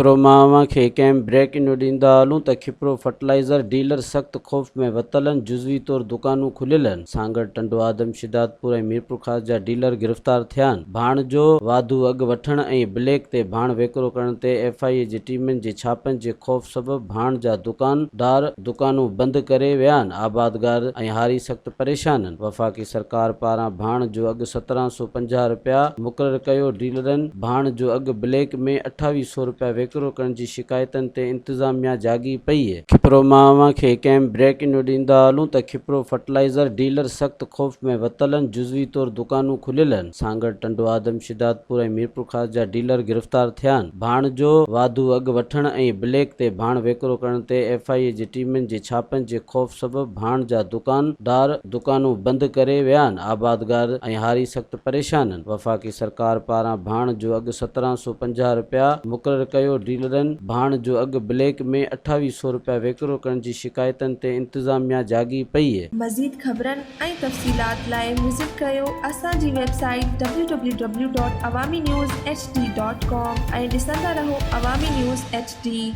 खिपरो मावा खे कंहिं ब्रेक इन ॾींदा हलूं त खिपरो फर्टिलाइज़र डीलर सख़्त ख़ौफ़ में वतल आहिनि। जुज़वी तौर दुकानूं खुलियल आहिनि। सांगड़, टंडो, आदम, शिदातपुर ऐं मीरपुर ख़ास जा डीलर गिरफ़्तार थिया आहिनि। भाण जो वाधू अघु वठण ऐं ब्लैक ते भाण वेकिरो करण ते FIA जी टीमुनि जे छापनि जे ख़ौफ़ सबबि भाण जा दुकानदार दुकानूं बंदि करे विया आहिनि। आबादगार ऐं हारी सख़्त परेशान आहिनि। वफ़ाक़ी सरकार पारां भाण जो अघु 1750 रुपया मुक़ररु कयो। डीलरनि भाण जो अघु ब्लैक में 2800 रुपया वेकिरो करण जी शिकायतनि ते इंतिज़ामिया जागी पई आहे। खिपरो मावा खे कंहिं ब्रेक इन ॾींदा हलूं त खिपरो फर्टिलाइज़र डीलर सख़्त ख़ौफ़ में वतल आहिनि। जुज़वी तौर दुकानूं खुलियल आहिनि। सांगड़, टंडो, आदम, शिदातपुर ऐं मीरपुर ख़ास जा डीलर गिरफ़्तार थिया आहिनि। भाण जो वाधू अघु वठण ऐं ब्लैक ते भाण वेकिरो करण ते FIA जी टीमुनि जे छापनि जे ख़ौफ़ सबबि भाण जा दुकानदार दुकानूं बंदि करे विया आहिनि। आबादगार ऐं हारी सख़्त परेशान आहिनि। वफ़ाक़ी सरकार पारां भाण जो अघु 1750 रुपया मुक़ररु कयो। डीलरनि भाण जो अघु ब्लैक में 2800 रुपया वेकिरो करण जी शिकायतनि ते इंतिज़ामिया जागी पई आहे। मज़ीद ख़बरनि ऐं तफ़सीलात लाइ विज़िट कयो असांजी वेबसाइट www.awamiNewsHD.com ऐं ॾिसंदा रहो अवामी न्यूज़ HD।